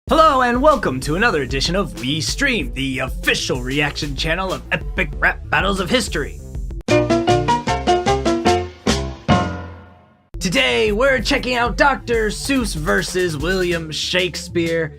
Hello and welcome to another edition of We Stream, the official reaction channel of epic rap battles of history. Today we're checking out Dr. Seuss versus William Shakespeare.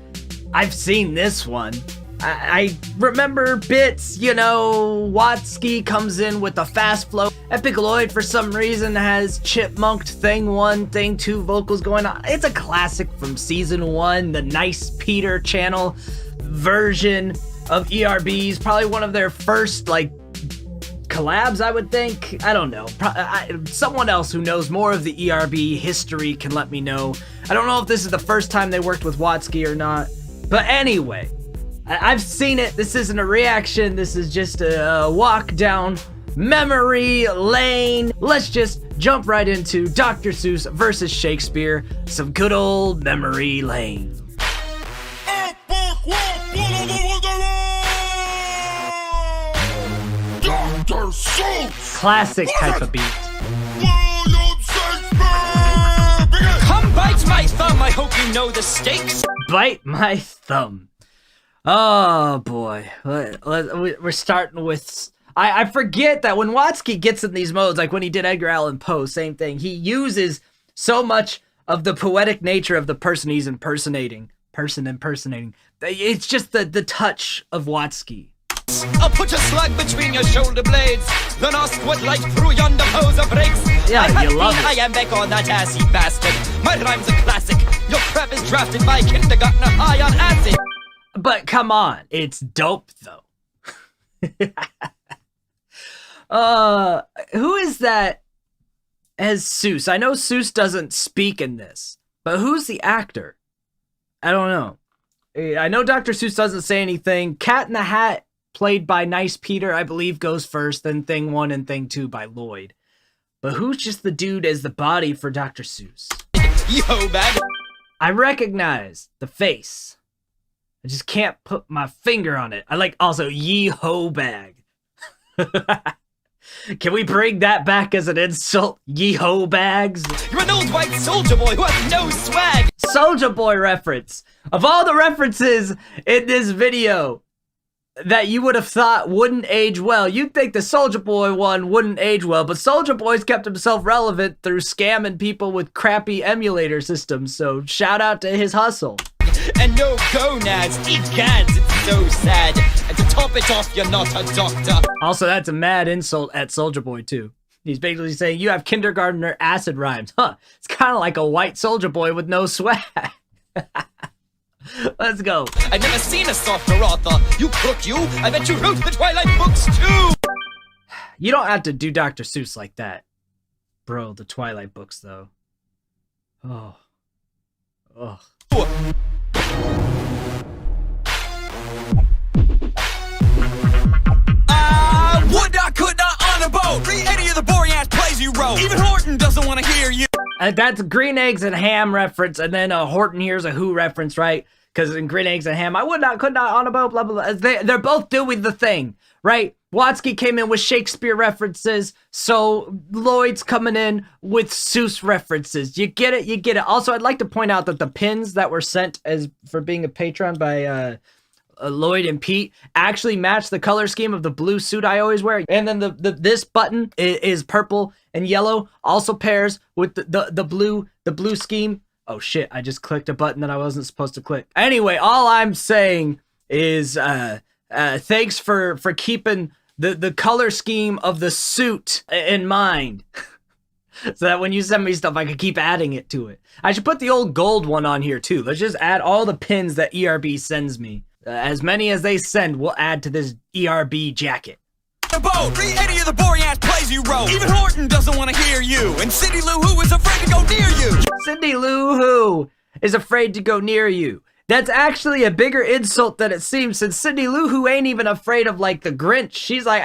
I've seen this one. I remember bits, you know, Watsky comes in with a fast flow. Epic Lloyd for some reason has chipmunked thing 1, thing 2 vocals going on. It's a classic from season 1, the Nice Peter channel version of ERBs. Probably one of their first, like, collabs, I would think. I don't know. Someone else who knows more of the ERB history can let me know. I don't know if this is the first time they worked with Watsky or not. But anyway, I've seen it. This isn't a reaction. This is just a walk down memory lane. Let's just jump right into Dr. Seuss versus Shakespeare. Some good old memory lane. Dr. Seuss! Classic type of beat. Come bite my thumb, I hope you know the stakes. Bite my thumb. Oh boy, we're starting with, I forget that when Watsky gets in these modes, like when he did Edgar Allan Poe, same thing, he uses so much of the poetic nature of the person he's impersonating. It's just the touch of Watsky. I'll put a slug between your shoulder blades, then I'll squid like through yonder pose of breaks. Yeah, you love it. I am back on that assy bastard. My rhyme's a classic. Your crap is drafted by kindergartner high on acid. But come on, it's dope though. Who is that as Seuss? I know Seuss doesn't speak in this, but who's the actor? I don't know. I know Dr. Seuss doesn't say anything. Cat in the Hat, played by Nice Peter, I believe goes first, then Thing 1 and Thing 2 by Lloyd. But who's just the dude as the body for Dr. Seuss? Yo, bag. I recognize the face. I just can't put my finger on it. I like also Yee-ho bag. Can we bring that back as an insult? Yee-ho bags? You're an old white soldier boy who has no swag. Soldier Boy reference. Of all the references in this video that you would have thought wouldn't age well, you'd think the Soldier Boy one wouldn't age well, but Soldier Boy's kept himself relevant through scamming people with crappy emulator systems, so shout out to his hustle. And no gonads, egads, it's so sad. And to top it off, you're not a doctor. Also, that's a mad insult at Soldier Boy, too. He's basically saying, you have kindergartner acid rhymes. Huh, it's kind of like a white Soldier Boy with no swag. Let's go. I've never seen a softer author. You crook, you. I bet you wrote the Twilight books, too. You don't have to do Dr. Seuss like that. Bro, the Twilight books, though. Oh. Oh. Could not on a boat. Any of the boring ass plays you wrote. Even Horton doesn't want to hear you. That's Green Eggs and Ham reference, and then Horton here's a Who reference, right? Because in Green Eggs and Ham, I could not on a boat, blah, blah, blah. They're both doing the thing, right? Watsky came in with Shakespeare references, so Lloyd's coming in with Seuss references. You get it, you get it. Also, I'd like to point out that the pins that were sent as for being a patron by Lloyd and Pete actually match the color scheme of the blue suit I always wear. And then this button is purple and yellow, also pairs with the blue scheme. Oh shit, I just clicked a button that I wasn't supposed to click. Anyway, all I'm saying is thanks for keeping the color scheme of the suit in mind. So that when you send me stuff, I can keep adding it to it. I should put the old gold one on here too. Let's just add all the pins that ERB sends me. As many as they send, we'll add to this ERB jacket. The boat, any of the boring ass plays you wrote. Even Horton doesn't want to hear you. And Cindy Lou Who is afraid to go near you. Cindy Lou Who is afraid to go near you. That's actually a bigger insult than it seems, since Cindy Lou Who ain't even afraid of, like, the Grinch. She's like,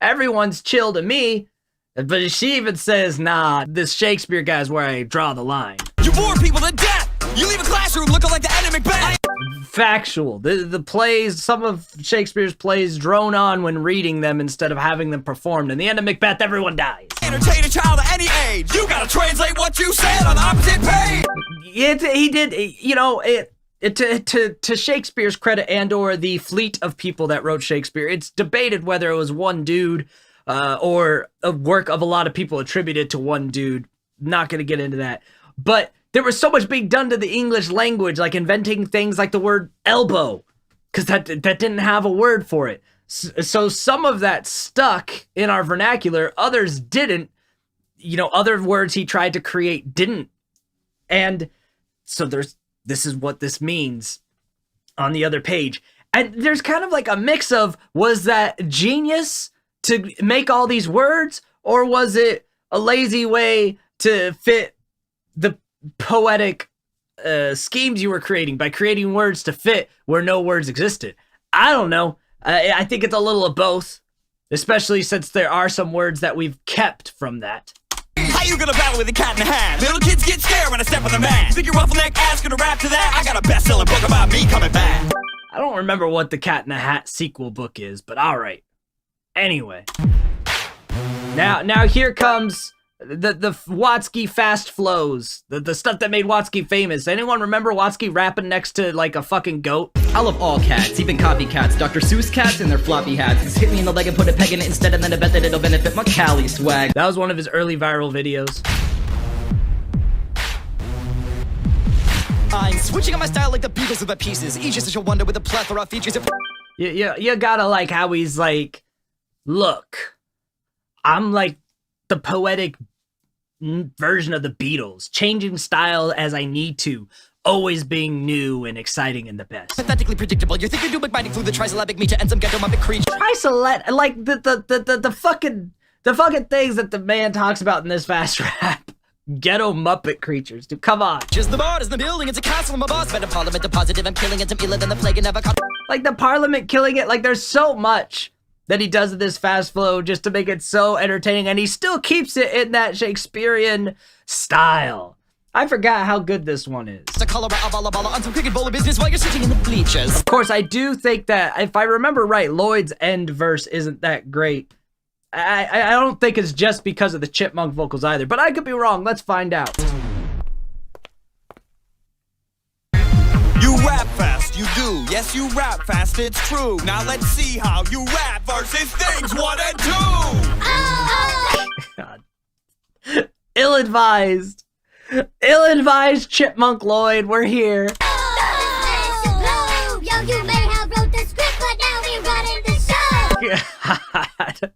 everyone's chill to me. But she even says, nah, this Shakespeare guy's where I draw the line. You bore people to death. You leave a classroom looking like the Eddie Macbeth. Factual. The plays, some of Shakespeare's plays drone on when reading them instead of having them performed. In the end of Macbeth, everyone dies. Entertain a child at any age. You gotta translate what you said on the opposite page. He did, you know, to Shakespeare's credit and or the fleet of people that wrote Shakespeare, it's debated whether it was one dude or a work of a lot of people attributed to one dude. Not going to get into that. But there was so much being done to the English language, like inventing things like the word elbow, because that didn't have a word for it. So some of that stuck in our vernacular, others didn't. You know, other words he tried to create didn't. And so this is what this means on the other page. And there's kind of like a mix of, was that genius to make all these words, or was it a lazy way to fit the poetic schemes you were creating by creating words to fit where no words existed? I don't know. I think it's a little of both, especially since there are some words that we've kept from that. How you gonna battle with a cat in the hat? Little kids get scared when I step on the mat. Think your ruffleneck ass gonna rap to that? I got a best-selling book about me coming back. I don't remember what the Cat in the Hat sequel book is, but all right. Anyway, now here comes the Watsky fast flows, the stuff that made Watsky famous. Anyone remember Watsky rapping next to like a fucking goat? I love all cats, even copycats. Dr. Seuss cats in their floppy hats. Just hit me in the leg and put a peg in it instead, and then I bet that it'll benefit my Cali swag. That was one of his early viral videos. I'm switching on my style like the Beatles with my pieces. Each is such a wonder with a plethora of features. You gotta like how he's like, look, I'm like the poetic version of the Beatles, changing style as I need to, always being new and exciting and the best. Pathetically predictable. You think you're doing biting through the trisyllabic meter and some ghetto muppet creature. Like the fucking things that the man talks about in this fast rap. Ghetto Muppet creatures, dude, come on. Just the bar is the building, it's a castle, I'm a boss. Better parliament, the positive, I'm killing it, I'm iller than the plague and never caught. Like the Parliament killing it, like there's so much that he does in this fast flow just to make it so entertaining, and he still keeps it in that Shakespearean style. I forgot how good this one is. To color a balla on some cricket bowler business while you're sitting in the bleachers. Of course, I do think that, if I remember right, Lloyd's end verse isn't that great. I don't think it's just because of the chipmunk vocals either, but I could be wrong. Let's find out. You rap fast, you do. Yes, you rap fast, it's true. Now let's see how you rap versus things 1 and 2. God. Ill-advised. Ill-advised Chipmunk Lloyd, we're here. Yo, you may have wrote the script, but now we running the show. God.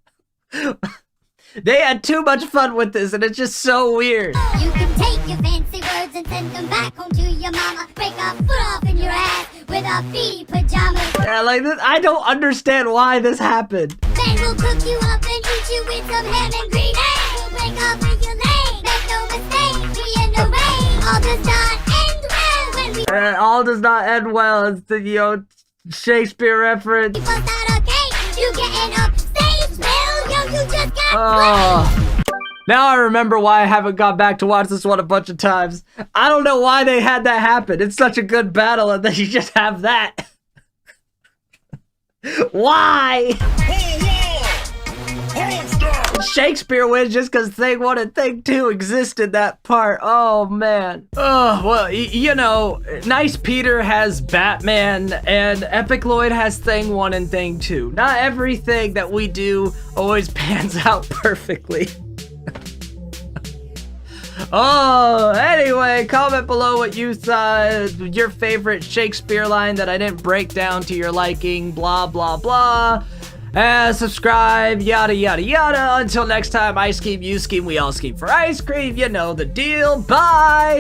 They had too much fun with this, and it's just so weird. You can take your fancy words and send them back home to your mama. Break a foot off in your ass with a feety pajamas. Yeah, like this, I don't understand why this happened. Then we'll cook you up and eat you with some ham and green eggs. We'll break up in your lane. Make no mistake, we in the rain. All does not end well when we All does not end well. It's the Shakespeare reference. bust out a cake. You getting upstage, Bill? Yo, you just got Oh. Now I remember why I haven't gone back to watch this one a bunch of times. I don't know why they had that happen. It's such a good battle, and then you just have that. Why? Shakespeare wins just because Thing 1 and Thing 2 exist in that part. Oh, man. Oh, well, you know, Nice Peter has Batman, and Epic Lloyd has Thing 1 and Thing 2. Not everything that we do always pans out perfectly. Oh, anyway, comment below what you thought, your favorite Shakespeare line that I didn't break down to your liking, blah, blah, blah. Subscribe, yada, yada, yada. Until next time, I scheme, you scheme, we all scheme for ice cream. You know the deal. Bye!